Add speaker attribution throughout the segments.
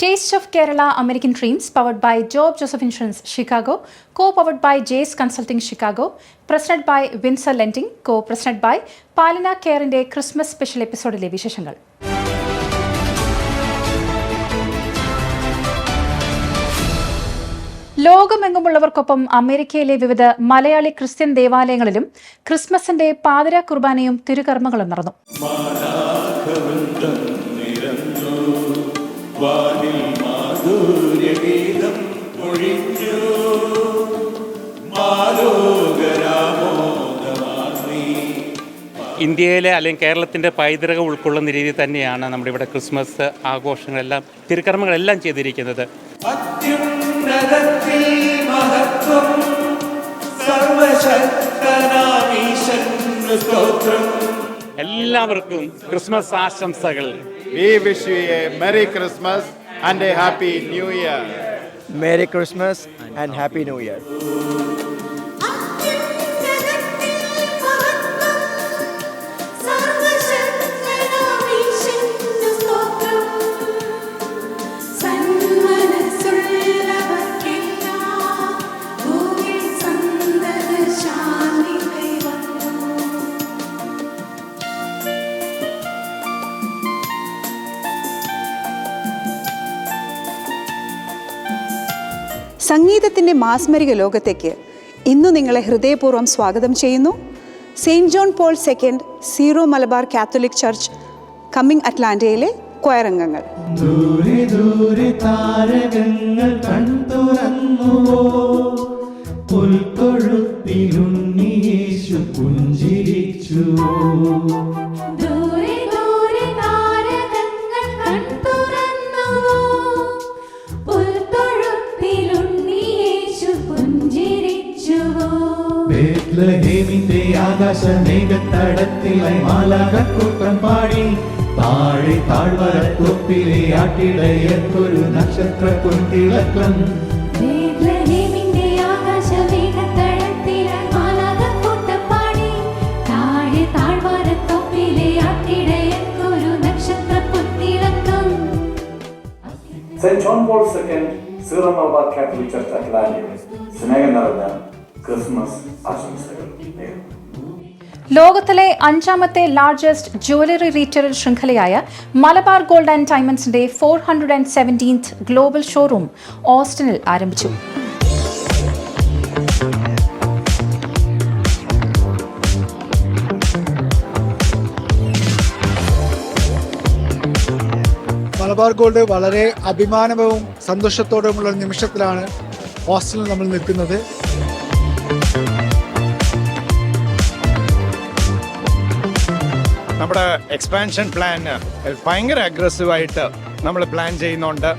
Speaker 1: Taste of Kerala American Dreams, powered by Job Joseph Insurance Chicago, co-powered by Jays Consulting Chicago, presented by Windsor Lending, co-presented by Palana Care Christmas special episode വിശേഷങ്ങൾ. ലോകമെങ്ങുമുള്ളവർക്കൊപ്പം അമേരിക്കയിലെ വിവിധ Malayali Christian ദേവാലയങ്ങളിലും ക്രിസ്മസിന്റെ പാതിര കുർബാനയും തിരുകർമ്മങ്ങളും നടന്നു.
Speaker 2: ഇന്ത്യയിലെ അല്ലെങ്കിൽ കേരളത്തിൻ്റെ പൈതൃകം ഉൾക്കൊള്ളുന്ന രീതിയിൽ തന്നെയാണ് നമ്മുടെ ഇവിടെ ക്രിസ്മസ് ആഘോഷങ്ങളെല്ലാം തിരുക്കർമ്മങ്ങളെല്ലാം ചെയ്തിരിക്കുന്നത്. എല്ലാവർക്കും ക്രിസ്മസ് ആശംസകൾ.
Speaker 3: We wish you a Merry Christmas and a Happy New Year.
Speaker 4: Merry Christmas and Happy New Year.
Speaker 5: സംഗീതത്തിൻ്റെ മാസ്മരിക ലോകത്തേക്ക് ഇന്നു നിങ്ങളെ ഹൃദയപൂർവ്വം സ്വാഗതം ചെയ്യുന്നു. Saint John Paul Second Syro Malabar Catholic Church Cumming അറ്റ്ലാന്റയിലെ കൊയറംഗങ്ങൾ.
Speaker 6: ബേത്ലഹേമിന്റെ ആകാശമേഘത്തടത്തിലായി മാലാഖക്കൂട്ടം പാടി താഴെ താഴ്വരത്തൊപ്പിലെ ആട്ടിടയർക്കൊരു നക്ഷത്ര പൊൻതിളക്കം.
Speaker 7: ബേത്ലഹേമിന്റെ ആകാശമേഘത്തടത്തിലായി മാലാഖക്കൂട്ടം പാടി താഴെ താഴ്വരത്തൊപ്പിലെ ആട്ടിടയർക്കൊരു നക്ഷത്ര പൊൻതിളക്കം.
Speaker 8: Saint John Paul Second Syro Malabar Catholic Church അറ്റ്ലാന്റയിൽ സ്നേഹം നിറഞ്ഞ ക്രിസ്മസ് ആശംസകൾ.
Speaker 1: ലോകത്തിലെ 5ാമത്തെ ലാർജസ്റ്റ് ജ്വല്ലറി റീറ്റെയിൽ ശൃംഖലയായ മലബാർ ഗോൾഡ് ആൻഡ് ഡയമണ്ട്സിന്റെ 417th ഗ്ലോബൽ ഷോറൂം ഓസ്റ്റിനിൽ ആരംഭിച്ചു.
Speaker 9: മലബാർ ഗോൾഡ് വളരെ അഭിമാനവും സന്തോഷത്തോടുമുള്ള നിമിഷത്തിലാണ് ഓസ്റ്റിനിൽ നമ്മൾ നിൽക്കുന്നത്.
Speaker 3: നമ്മുടെ എക്സ്പാൻഷൻ പ്ലാൻ ഭയങ്കര അഗ്രസീവായിട്ട് നമ്മൾ പ്ലാൻ ചെയ്യുന്നുണ്ട്.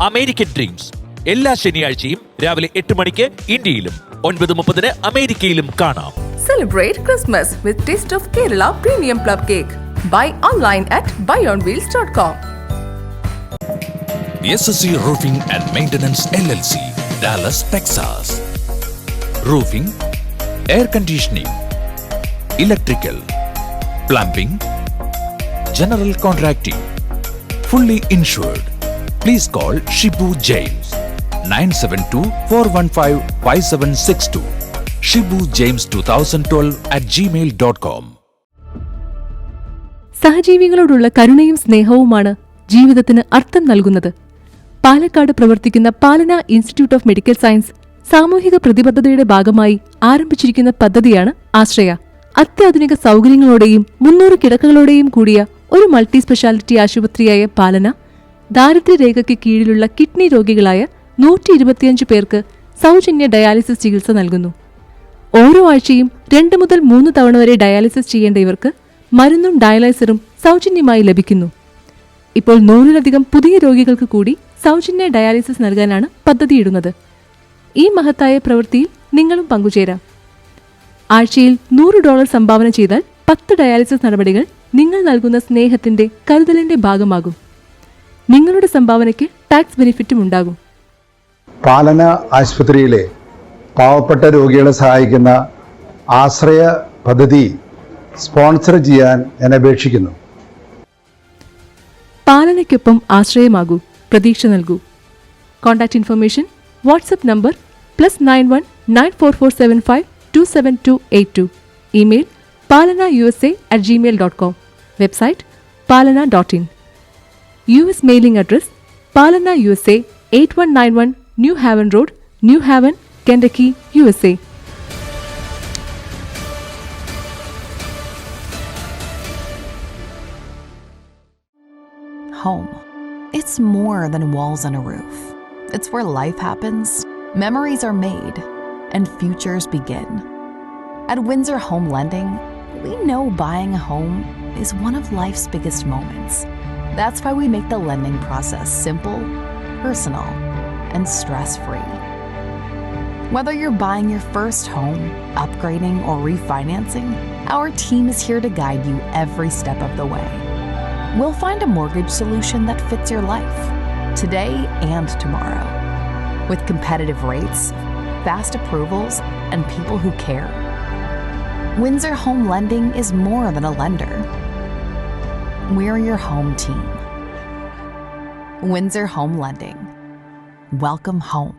Speaker 10: അമേരിക്കൻ ഡ്രീംസ് എല്ലാ ശനിയാഴ്ചയും രാവിലെ 8 മണിക്ക് ഇന്ത്യയിലും 9:30 അമേരിക്കയിലും കാണാം.
Speaker 11: Celebrate Christmas with Taste of Kerala Premium Plum Cake. Buy online at buyonwheels.com.
Speaker 10: SSC Roofing and Maintenance LLC, Dallas, Texas. Roofing, air conditioning, electrical, plumbing, general contracting, fully insured. Please call Shibu James 972-415-5762. shibujames2012@gmail.com.
Speaker 11: സഹജീവികളോടുള്ള കരുണയും സ്നേഹവുമാണ് ജീവിതത്തിന് അർത്ഥം നൽകുന്നത്. പാലക്കാട് പ്രവർത്തിക്കുന്ന പാലന institute of medical science സാമൂഹിക പ്രതിബദ്ധതയുടെ ഭാഗമായി ആരംഭിച്ചിരിക്കുന്ന പദ്ധതിയാണ് ആശ്രയ. അത്യാധുനിക സൗകര്യങ്ങളോടെയും 300 കിടക്കകളോടെയും കൂടിയ ഒരു മൾട്ടി സ്പെഷ്യാലിറ്റി ആശുപത്രിയായ പാലന ദാരിദ്ര്യരേഖയ്ക്ക് കീഴിലുള്ള കിഡ്നി രോഗികളായ 125 പേർക്ക് സൗജന്യ ഡയാലിസിസ് ചികിത്സ നൽകുന്നു. ഓരോ ആഴ്ചയും 2 മുതൽ 3 തവണ വരെ ഡയാലിസിസ് ചെയ്യേണ്ട ഇവർക്ക് മരുന്നും ഡയാലൈസറും സൗജന്യമായി ലഭിക്കുന്നു. ഇപ്പോൾ 100-ലധികം പുതിയ രോഗികൾക്ക് കൂടി സൗജന്യ ഡയാലിസിസ് നൽകാനാണ് പദ്ധതിയിടുന്നത്. ഈ മഹത്തായ പ്രവൃത്തിയിൽ നിങ്ങളും പങ്കുചേരാം. ആഴ്ചയിൽ $100 സംഭാവന ചെയ്താൽ 10 ഡയാലിസിസ് നടപടികൾ നിങ്ങൾ നൽകുന്ന സ്നേഹത്തിന്റെ കരുതലിന്റെ ഭാഗമാകും. നിങ്ങളുടെ സംഭാവനയ്ക്ക് ടാക്സ് ബെനിഫിറ്റും ഉണ്ടാകും.
Speaker 12: പാലന ആശുപത്രിയിലെ പാവപ്പെട്ട രോഗികളെ സഹായിക്കുന്ന ആശ്രയ പദ്ധതി സ്പോൺസർ ചെയ്യാൻ ഞാൻ അപേക്ഷിക്കുന്നു.
Speaker 11: പാലനയ്ക്കൊപ്പം ആശ്രയമാകൂ, പ്രതീക്ഷ നൽകൂ. Contact information WhatsApp number +91 94475 27282. Email palanausa@gmail.com. Website palana.in. US mailing address Palana USA 8191 New Haven Road, New Haven, Kentucky, USA.
Speaker 13: Home. It's more than walls and a roof. It's where life happens, memories are made, and futures begin. At Windsor Home Lending, we know buying a home is one of life's biggest moments. That's why we make the lending process simple, personal, and stress-free. Whether you're buying your first home, upgrading, or refinancing, our team is here to guide you every step of the way. We'll find a mortgage solution that fits your life, today and tomorrow. With competitive rates, fast approvals, and people who care. Windsor Home Lending is more than a lender. We're your home team. Windsor Home Lending. Welcome home.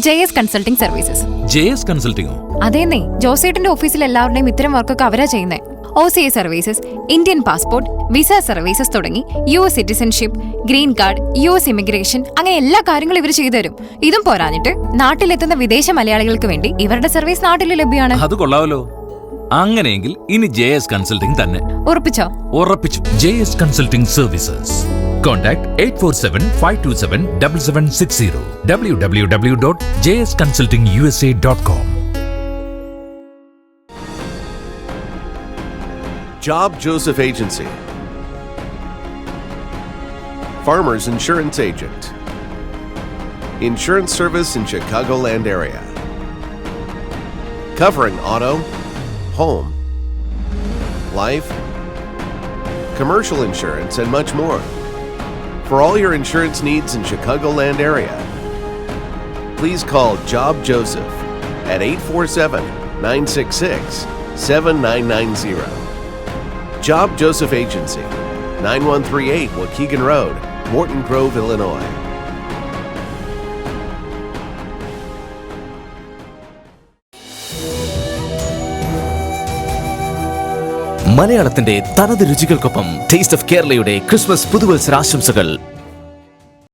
Speaker 14: JS consulting services.
Speaker 10: JS കൺസൾട്ടിംഗോ?
Speaker 14: അതേന്നേ, ജോസേട്ടന്റെ ഓഫീസിൽ എല്ലാവരുടെയും ഇത്തരം വർക്കൊക്കെ അവരാ ചെയ്യുന്നത്. OCA services, Indian passport, visa services തുടങ്ങി US citizenship, green card, US immigration, അങ്ങനെ എല്ലാ കാര്യങ്ങളും ഇവർ ചെയ്തു തരും. ഇതും പോരാഞ്ഞിട്ട് നാട്ടിലെത്തുന്ന വിദേശ മലയാളികൾക്ക് വേണ്ടി ഇവരുടെ സർവീസ് നാട്ടിൽ ലഭ്യമാണ്.
Speaker 10: അത് കൊള്ളാമല്ലോ. അങ്ങനെയെങ്കിൽ ഇനി JS കൺസൾട്ടിംഗ് തന്നെ.
Speaker 14: ഉറപ്പിച്ചോ?
Speaker 10: ഉറപ്പിച്ചു. JS consulting services. Contact 847-527-7760. www.jsconsultingusa.com.
Speaker 15: Job Joseph Agency. Farmers Insurance Agent. Insurance service in Chicagoland area. Covering auto, home, life, commercial insurance, and much more. For all your insurance needs in Chicagoland area, please call Job Joseph at 847-966-7990. Job Joseph Agency, 9138 Waukegan Road, Morton Grove, Illinois.
Speaker 10: മലയാളത്തിന്റെ തനത് രുചികൾക്കൊപ്പം taste of കേരളയുടെ Christmas പുതുവത്സരാശംസകൾ.